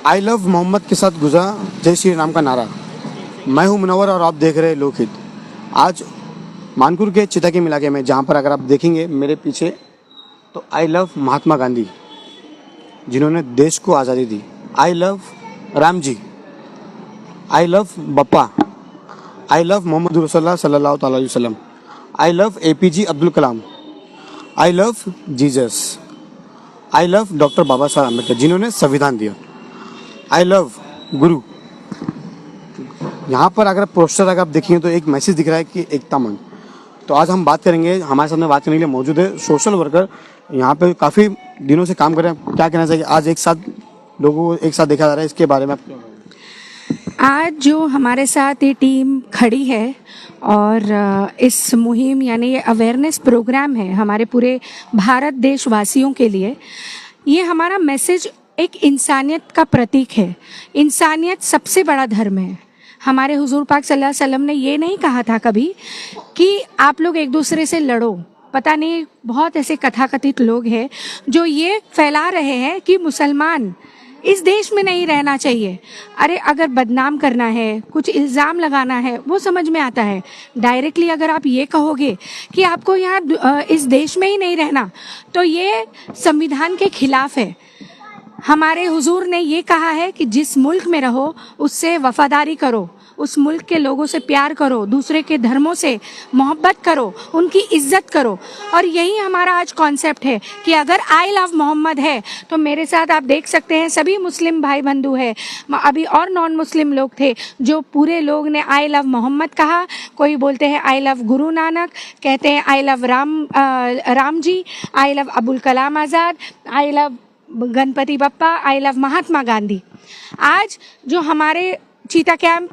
आई love Mohammad के साथ गुजा जय श्री राम का नारा। मैं हूं मुनव्वर और आप देख रहे हैं लोकहित। आज मानपुर के चिताकी इलाके में, जहां पर अगर आप देखेंगे मेरे पीछे, तो आई लव महात्मा गांधी जिन्होंने देश को आज़ादी दी। I love Ram ji, I love Bappa, I love Muhammad रसूलुल्लाह सल्लल्लाहु अलैहि वसल्लम, I love APJ Abdul Kalam, I love Jesus, I love doctor Baba Saheb Ambedkar जिन्होंने संविधान दिया, आई लव गुरु। यहाँ पर अगर पोस्टर अगर आप देखेंगे तो एक मैसेज दिख रहा है कि एकता मंच। तो आज हम बात करेंगे, हमारे सामने बात करने के लिए मौजूद है सोशल वर्कर, यहाँ पे काफ़ी दिनों से काम कर रहे हैं। क्या कहना चाहिए, आज एक साथ लोगों को एक साथ देखा जा रहा है, इसके बारे में आप? आज जो हमारे साथ ये टीम खड़ी है और इस मुहिम यानी ये अवेयरनेस प्रोग्राम है हमारे पूरे भारत देशवासियों के लिए। ये हमारा मैसेज एक इंसानियत का प्रतीक है। इंसानियत सबसे बड़ा धर्म है। हमारे हुजूर पाक सल्लल्लाहु अलैहि वसल्लम ने ये नहीं कहा था कभी कि आप लोग एक दूसरे से लड़ो। पता नहीं बहुत ऐसे कथाकथित लोग हैं जो ये फैला रहे हैं कि मुसलमान इस देश में नहीं रहना चाहिए। अरे अगर बदनाम करना है, कुछ इल्ज़ाम लगाना है, वो समझ में आता है। डायरेक्टली अगर आप ये कहोगे कि आपको यहाँ इस देश में ही नहीं रहना, तो ये संविधान के खिलाफ है। हमारे हुजूर ने ये कहा है कि जिस मुल्क में रहो उससे वफादारी करो, उस मुल्क के लोगों से प्यार करो, दूसरे के धर्मों से मोहब्बत करो, उनकी इज्जत करो। और यही हमारा आज कॉन्सेप्ट है कि अगर आई लव मोहम्मद है तो मेरे साथ आप देख सकते हैं सभी मुस्लिम भाई बंधु है, अभी और नॉन मुस्लिम लोग थे जो पूरे लोग ने आई लव मोहम्मद कहा। कोई बोलते हैं आई लव गुरु नानक, कहते हैं I love Ram ji, I love Abul Kalam Azad, I love Ganpati Bappa, I love Mahatma Gandhi. आज जो हमारे चीता कैंप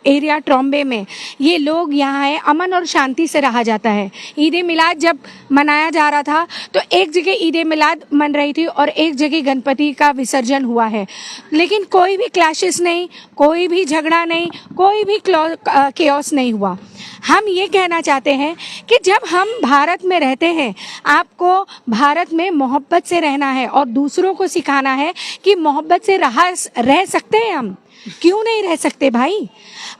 एरिया ट्रॉम्बे में ये लोग यहाँ है, अमन और शांति से रहा जाता है। ईद ए मिलाद जब मनाया जा रहा था तो एक जगह ईद ए मिलाद मन रही थी और एक जगह गणपति का विसर्जन हुआ है, लेकिन कोई भी क्लैशेस नहीं, कोई भी झगड़ा नहीं, कोई भी केओस नहीं हुआ। हम ये कहना चाहते हैं कि जब हम भारत में रहते हैं, आपको भारत में मोहब्बत से रहना है और दूसरों को सिखाना है कि मोहब्बत से रह सकते हैं। हम क्यों नहीं रह सकते भाई?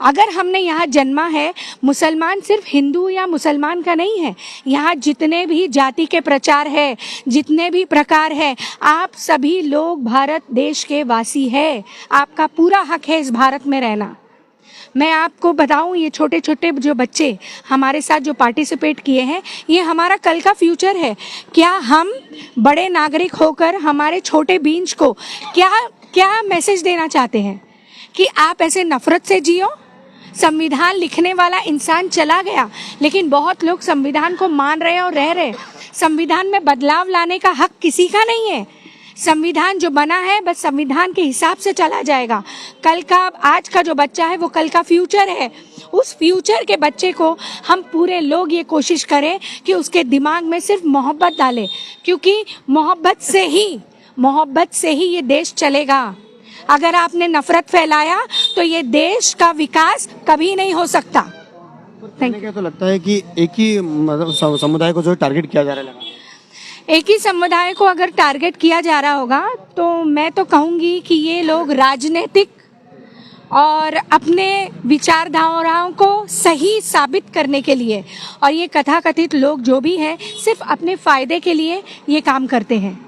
अगर हमने यहाँ जन्मा है, मुसलमान सिर्फ हिंदू या मुसलमान का नहीं है। यहाँ जितने भी जाति के प्रचार है, जितने भी प्रकार है, आप सभी लोग भारत देश के वासी है। आपका पूरा हक है इस भारत में रहना। मैं आपको बताऊं, ये छोटे छोटे जो बच्चे हमारे साथ जो पार्टिसिपेट किए हैं, ये हमारा कल का फ्यूचर है। क्या हम बड़े नागरिक होकर हमारे छोटे बींज को क्या मैसेज देना चाहते हैं कि आप ऐसे नफरत से जियो? संविधान लिखने वाला इंसान चला गया, लेकिन बहुत लोग संविधान को मान रहे और रह रहे। संविधान में बदलाव लाने का हक किसी का नहीं है। संविधान जो बना है बस संविधान के हिसाब से चला जाएगा। कल का, आज का जो बच्चा है वो कल का फ्यूचर है। उस फ्यूचर के बच्चे को हम पूरे लोग ये कोशिश करें कि उसके दिमाग में सिर्फ मोहब्बत डालें, क्योंकि मोहब्बत से ही ये देश चलेगा। अगर आपने नफरत फैलाया तो ये देश का विकास कभी नहीं हो सकता। क्या तो लगता है कि एक ही मतलब समुदाय को जो टारगेट किया जा रहा है, एक ही समुदाय को अगर टारगेट किया जा रहा होगा तो मैं तो कहूँगी कि ये लोग राजनीतिक और अपने विचारधाराओं को सही साबित करने के लिए, और ये कथाकथित लोग जो भी हैं सिर्फ अपने फ़ायदे के लिए ये काम करते हैं।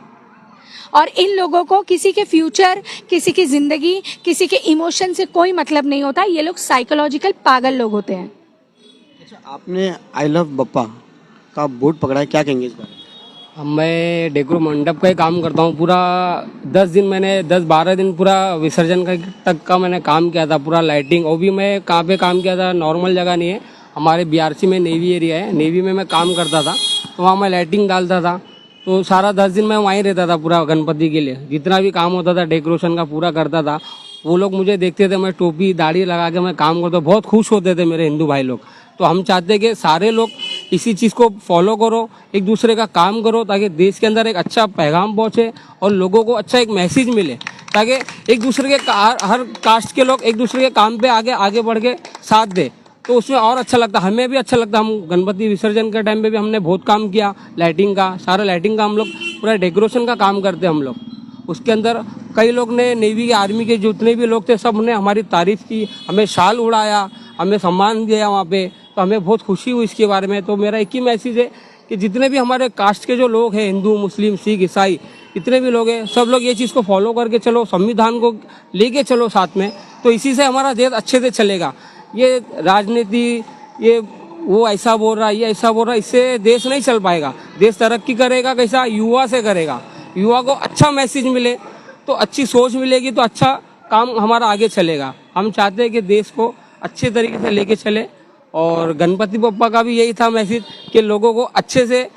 और इन लोगों को किसी के फ्यूचर, किसी की ज़िंदगी, किसी के इमोशन से कोई मतलब नहीं होता। ये लोग साइकोलॉजिकल पागल लोग होते हैं। अच्छा, आपने आई लव बप्पा का बोर्ड पकड़ा है, क्या कहेंगे इस बारे? मैं डेकोर मंडप का ही काम करता हूँ। पूरा 10 दिन मैंने 10-12 दिन पूरा विसर्जन तक का मैंने काम किया था। पूरा लाइटिंग, वो भी मैं कहाँ पे काम किया था, नॉर्मल जगह नहीं है, हमारे BRC में नेवी एरिया है, नेवी में मैं काम करता था, तो वहाँ मैं लाइटिंग डालता था। तो सारा 10 दिन मैं वहीं रहता था पूरा गणपति के लिए। जितना भी काम होता था डेकोरेशन का पूरा करता था। वो लोग मुझे देखते थे, मैं टोपी दाढ़ी लगा के मैं काम करता, बहुत खुश होते थे मेरे हिंदू भाई लोग। तो हम चाहते हैं कि सारे लोग इसी चीज़ को फॉलो करो, एक दूसरे का काम करो, ताकि देश के अंदर एक अच्छा पैगाम पहुँचे और लोगों को अच्छा एक मैसेज मिले, ताकि एक दूसरे के हर कास्ट के लोग एक दूसरे के काम पे आगे बढ़ के साथ दे। तो उसमें और अच्छा लगता, हमें भी अच्छा लगता। हम गणपति विसर्जन के टाइम पे भी हमने बहुत काम किया, लाइटिंग का, सारा लाइटिंग का हम लोग पूरा डेकोरेशन का काम करते हैं हम लोग। उसके अंदर कई लोग ने नेवी के आर्मी के जितने भी लोग थे सब ने हमारी तारीफ़ की, हमें शाल उड़ाया, हमें सम्मान दिया वहाँ पे, तो हमें बहुत खुशी हुई इसके बारे में। तो मेरा एक ही मैसेज है कि जितने भी हमारे कास्ट के जो लोग हैं, हिंदू मुस्लिम सिख ईसाई जितने भी लोग हैं, सब लोग ये चीज़ को फॉलो करके चलो, संविधान को लेके चलो साथ में, तो इसी से हमारा देश अच्छे से चलेगा। ये राजनीति, ये वो ऐसा बोल रहा है, ये ऐसा बोल रहा है, इससे देश नहीं चल पाएगा। देश तरक्की करेगा कैसा? युवा से करेगा। युवा को अच्छा मैसेज मिले तो अच्छी सोच मिलेगी, तो अच्छा काम हमारा आगे चलेगा। हम चाहते हैं कि देश को अच्छे तरीके से लेके चले, और गणपति बप्पा का भी यही था मैसेज कि लोगों को अच्छे से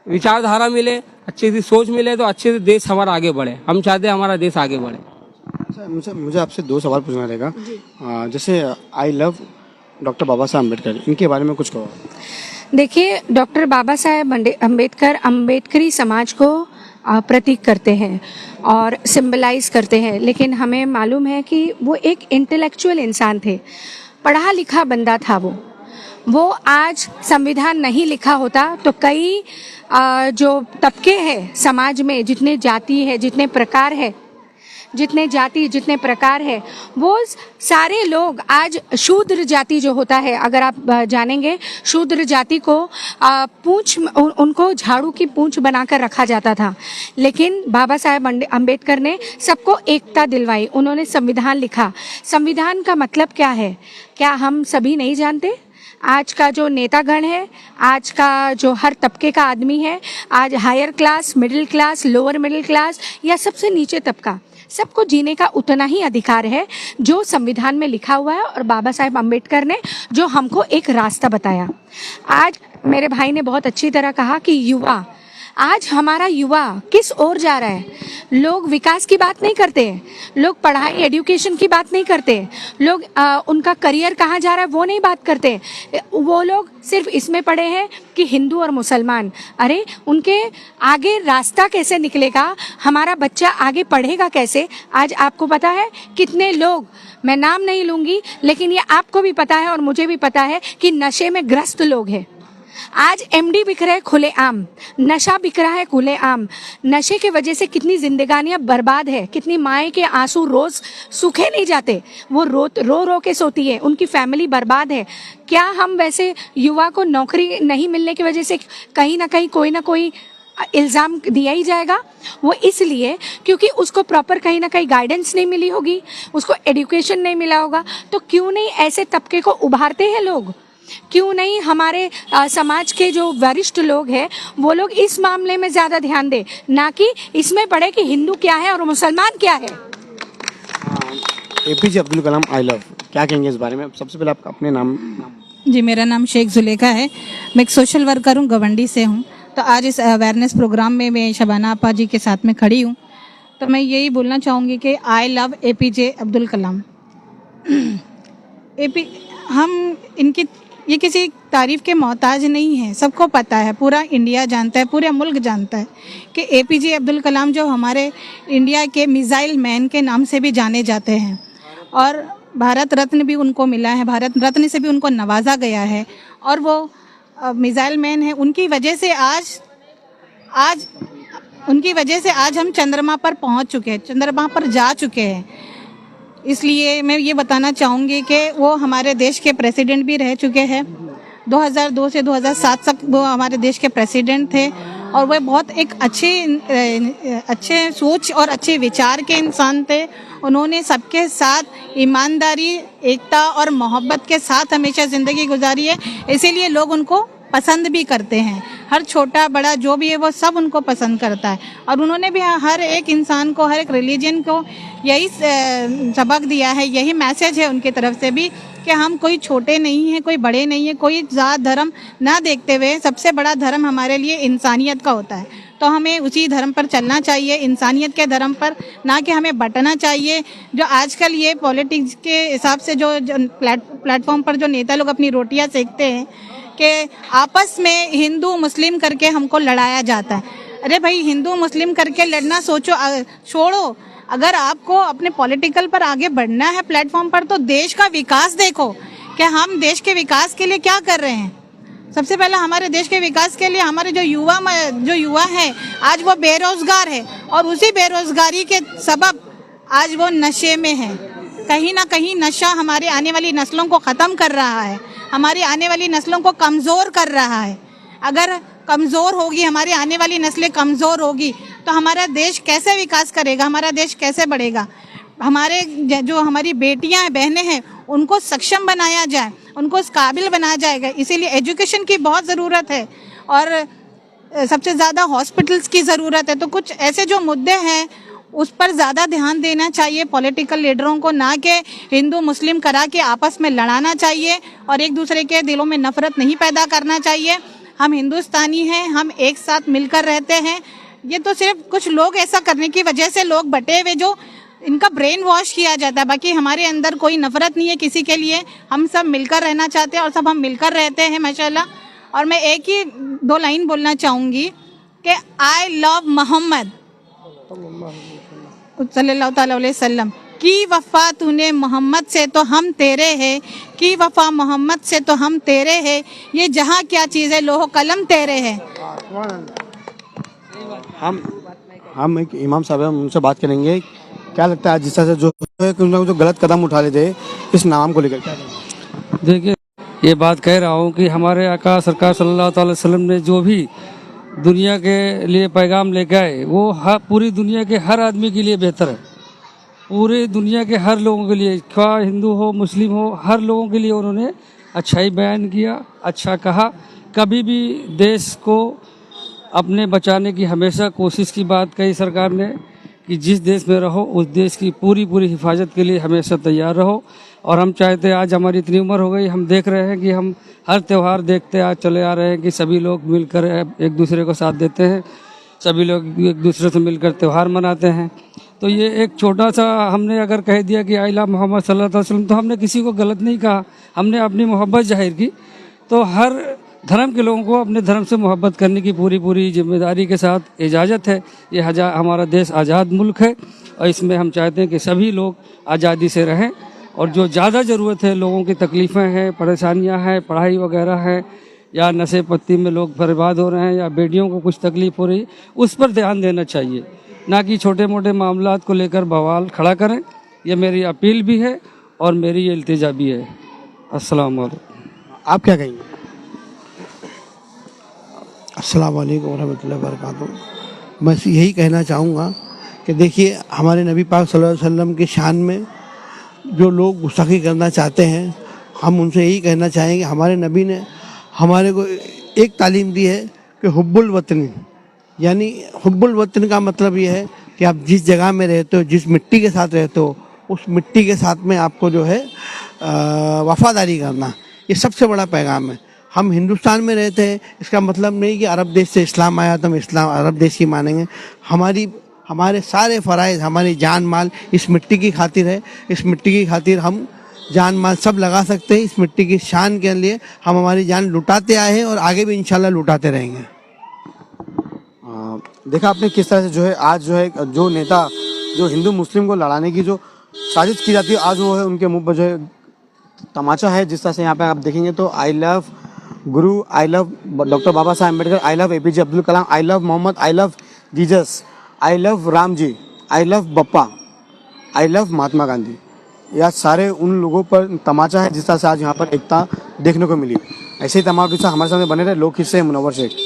विचारधारा मिले, अच्छी सी सोच मिले, तो अच्छे से देश हमारा आगे बढ़े। हम चाहते हैं हमारा देश आगे बढ़े। मुझे आपसे 2 सवाल पूछना रहेगा। जैसे आई लव डॉक्टर बाबा साहब अम्बेडकर, इनके बारे में कुछ कहो। देखिए, डॉक्टर बाबा साहेब अम्बेडकर अम्बेडकरी समाज को प्रतीक करते हैं और सिंबलाइज करते हैं, लेकिन हमें मालूम है कि वो एक इंटेलेक्चुअल इंसान थे, पढ़ा लिखा बंदा था। वो आज संविधान नहीं लिखा होता तो कई जो तबके हैं समाज में, जितने जाति है, जितने प्रकार है, जितने जाति जितने प्रकार है, वो सारे लोग आज शूद्र जाति जो होता है, अगर आप जानेंगे, शूद्र जाति को पूंछ, उनको झाड़ू की पूंछ बनाकर रखा जाता था। लेकिन बाबा साहेब अम्बेडकर ने सबको एकता दिलवाई, उन्होंने संविधान लिखा। संविधान का मतलब क्या है, क्या हम सभी नहीं जानते? आज का जो नेतागण है, आज का जो हर तबके का आदमी है, आज higher class, middle class, lower middle class या सबसे नीचे तबका, सबको जीने का उतना ही अधिकार है जो संविधान में लिखा हुआ है। और बाबा साहेब अम्बेडकर ने जो हमको एक रास्ता बताया। आज मेरे भाई ने बहुत अच्छी तरह कहा कि युवा, आज हमारा युवा किस ओर जा रहा है। लोग विकास की बात नहीं करते, लोग पढ़ाई एजुकेशन की बात नहीं करते, लोग उनका करियर कहाँ जा रहा है वो नहीं बात करते। वो लोग सिर्फ इसमें पड़े हैं कि हिंदू और मुसलमान। अरे उनके आगे रास्ता कैसे निकलेगा, हमारा बच्चा आगे पढ़ेगा कैसे? आज आपको पता है कितने लोग, मैं नाम नहीं लूँगी, लेकिन ये आपको भी पता है और मुझे भी पता है कि नशे में ग्रस्त लोग हैं। आज एमडी बिक रहे खुलेआम, नशा बिक रहा है खुलेआम। नशे के वजह से कितनी जिंदगानियां बर्बाद है, कितनी माएँ के आंसू रोज सूखे नहीं जाते, वो रो के सोती है, उनकी फैमिली बर्बाद है। क्या हम वैसे युवा को नौकरी नहीं मिलने की वजह से कहीं ना कहीं कोई ना कोई इल्ज़ाम दिया ही जाएगा? वो इसलिए क्योंकि उसको प्रॉपर कहीं ना कहीं गाइडेंस नहीं मिली होगी, उसको एजुकेशन नहीं मिला होगा। तो क्यों नहीं ऐसे तबके को उभारते हैं लोग? क्यों नहीं हमारे समाज के जो वरिष्ठ लोग हैं वो लोग इस मामले में ज़्यादा ध्यान दें, ना कि इसमें पड़े कि हिंदू क्या है और मुसलमान क्या है। APJ Abdul Kalam I love, क्या कहेंगे इस बारे में? सबसे पहले आप अपने नाम। जी, मेरा नाम शेख जुलेखा है, मैं एक सोशल वर्कर हूँ, गवंडी से हूँ। तो आज इस अवेयरनेस प्रोग्राम में मैं शबाना आपा जी के साथ में खड़ी हूँ। तो मैं यही बोलना चाहूँगी कि I love APJ Abdul Kalam. हम इनकी ये किसी तारीफ के मोहताज नहीं है, सबको पता है, पूरा इंडिया जानता है, पूरा मुल्क जानता है कि एपीजे अब्दुल कलाम जो हमारे इंडिया के मिसाइल मैन के नाम से भी जाने जाते हैं, और भारत रत्न भी उनको मिला है, भारत रत्न से भी उनको नवाजा गया है, और वो मिसाइल मैन है। उनकी वजह से आज हम चंद्रमा पर पहुंच चुके हैं, चंद्रमा पर जा चुके हैं। इसलिए मैं ये बताना चाहूँगी कि वो हमारे देश के प्रेसिडेंट भी रह चुके हैं। 2002 से 2007 तक वो हमारे देश के प्रेसिडेंट थे, और वह बहुत एक अच्छे सोच और अच्छे विचार के इंसान थे। उन्होंने सबके साथ ईमानदारी, एकता और मोहब्बत के साथ हमेशा ज़िंदगी गुजारी है, इसीलिए लोग उनको पसंद भी करते हैं। हर छोटा बड़ा जो भी है वो सब उनको पसंद करता है, और उन्होंने भी हर एक इंसान को, हर एक रिलीजन को यही सबक दिया है, यही मैसेज है उनकी तरफ से भी कि हम कोई छोटे नहीं हैं, कोई बड़े नहीं हैं, कोई जात धर्म ना देखते हुए सबसे बड़ा धर्म हमारे लिए इंसानियत का होता है। तो हमें उसी धर्म पर चलना चाहिए, इंसानियत के धर्म पर, ना कि हमें बंटना चाहिए। जो आजकल ये पॉलिटिक्स के हिसाब से जो प्लेटफॉर्म पर जो नेता लोग अपनी रोटियां सेकते हैं कि आपस में हिंदू मुस्लिम करके हमको लड़ाया जाता है। अरे भाई, हिंदू मुस्लिम करके लड़ना छोड़ो। अगर आपको अपने पॉलिटिकल पर आगे बढ़ना है प्लेटफॉर्म पर, तो देश का विकास देखो कि हम देश के विकास के लिए क्या कर रहे हैं। सबसे पहला हमारे देश के विकास के लिए हमारे जो युवा है आज वो बेरोजगार है और उसी बेरोजगारी के सबब आज वो नशे में है। कहीं ना कहीं नशा हमारे आने वाली नस्लों को ख़त्म कर रहा है, हमारी आने वाली नस्लों को कमज़ोर कर रहा है। अगर कमज़ोर होगी, हमारी आने वाली नस्लें कमज़ोर होगी तो हमारा देश कैसे विकास करेगा, हमारा देश कैसे बढ़ेगा। हमारे जो हमारी बेटियां हैं, बहनें हैं, उनको सक्षम बनाया जाए, उनको इस काबिल बनाया जाएगा। इसीलिए एजुकेशन की बहुत ज़रूरत है और सबसे ज़्यादा हॉस्पिटल्स की ज़रूरत है। तो कुछ ऐसे जो मुद्दे हैं उस पर ज़्यादा ध्यान देना चाहिए पॉलिटिकल लीडरों को, ना कि हिंदू मुस्लिम करा के आपस में लड़ाना चाहिए और एक दूसरे के दिलों में नफ़रत नहीं पैदा करना चाहिए। हम हिंदुस्तानी हैं, हम एक साथ मिलकर रहते हैं। ये तो सिर्फ कुछ लोग ऐसा करने की वजह से लोग बटे हुए जो इनका ब्रेन वॉश किया जाता है, बाकी हमारे अंदर कोई नफ़रत नहीं है किसी के लिए। हम सब मिलकर रहना चाहते हैं और सब हम मिलकर रहते हैं माशाल्लाह। और मैं एक ही 2 लाइन बोलना चाहूँगी कि आई लव मोहम्मद सल्लल्लाहु ताला अलैहि वसल्लम, की वफ़ा तूने मोहम्मद से तो हम तेरे हैं, की वफ़ा मोहम्मद से तो हम तेरे हैं, ये जहाँ क्या चीज़ है लोहो कलम तेरे है। हम एक इमाम साहब हैं, हम उनसे बात करेंगे। क्या लगता है जिस तरह से जो गलत कदम उठा लेते इस नाम को लेकर, क्या देखिए ये बात कह रहा हूँ कि हमारे आका सरकार सल्लल्लाहु अलैहि वसल्लम ने जो भी दुनिया के लिए पैगाम लेकर आए वो पूरी दुनिया के हर आदमी के लिए बेहतर है। पूरी दुनिया के हर लोगों के लिए, क्या हिंदू हो मुस्लिम हो, हर लोगों के लिए उन्होंने अच्छाई बयान किया, अच्छा कहा। कभी भी देश को अपने बचाने की हमेशा कोशिश की बात कही सरकार ने कि जिस देश में रहो उस देश की पूरी हिफाजत के लिए हमेशा तैयार रहो। और हम चाहते हैं, आज हमारी इतनी उम्र हो गई, हम देख रहे हैं कि हम हर त्यौहार देखते आज चले आ रहे हैं कि सभी लोग मिलकर एक दूसरे को साथ देते हैं, सभी लोग एक दूसरे से मिलकर त्यौहार मनाते हैं। तो ये एक छोटा सा हमने अगर कह दिया कि आई लव मोहम्मद सल्लल्लाहु अलैहि वसल्लम, तो हमने किसी को गलत नहीं कहा, हमने अपनी मोहब्बत जाहिर की। तो हर धर्म के लोगों को अपने धर्म से मोहब्बत करने की पूरी जिम्मेदारी के साथ इजाज़त है। ये हमारा देश आज़ाद मुल्क है और इसमें हम चाहते हैं कि सभी लोग आज़ादी से रहें। और जो ज़्यादा ज़रूरत है, लोगों की तकलीफ़ें हैं, परेशानियां हैं, पढ़ाई वगैरह है, या नशे पत्ती में लोग बर्बाद हो रहे हैं, या बेटियों को कुछ तकलीफ़ हो रही है, उस पर ध्यान देना चाहिए, ना कि छोटे मोटे मामलात को लेकर बवाल खड़ा करें। ये मेरी अपील भी है और मेरी ये इल्तिजा भी है। अस्सलाम वालेकुम। आप क्या कहेंगे? अस्सलाम वालेकुम वरहमतुल्लाहि वबरकातुहू। मैं यही कहना चाहूँगा कि देखिए हमारे नबी पाक सल्लल्लाहु अलैहि वसल्लम की शान में जो लोग गुस्ताखी करना चाहते हैं, हम उनसे यही कहना चाहेंगे, हमारे नबी ने हमारे को एक तालीम दी है कि हुब्बुल वतनी, यानी हुब्बुल वतन का मतलब ये है कि आप जिस जगह में रहते हो, जिस मिट्टी के साथ रहते हो, उस मिट्टी के साथ में आपको जो है वफादारी करना, ये सबसे बड़ा पैगाम है। हम हिंदुस्तान में रहते हैं, इसका मतलब नहीं कि अरब देश से इस्लाम आया तो हम इस्लाम अरब देश की मानेंगे। हमारे सारे फ़राइज़, हमारी जान माल इस मिट्टी की खातिर है। इस मिट्टी की खातिर हम जान माल सब लगा सकते हैं। इस मिट्टी की शान के लिए हम हमारी जान लुटाते आए हैं और आगे भी इंशाल्लाह लुटाते रहेंगे। देखा आपने किस तरह से जो है आज जो है जो नेता जो हिंदू मुस्लिम को लड़ाने की जो साजिश की जाती है, आज वो है उनके मुंह पर जो है तमाचा है। जिस तरह से यहाँ पे आप देखेंगे तो I love Guru, I love doctor Baba Saheb Ambedkar, I love APJ Abdul Kalam, I love Muhammad, I love Jesus, I love Ram ji, I love Bappa, I love Mahatma Gandhi. यह सारे उन लोगों पर तमाचा है जिस तरह से आज यहाँ पर एकता देखने को मिली। ऐसे ही तमाम किस्सा हमारे सामने बने रहे। लोग किस्से मुनव्वर शेख।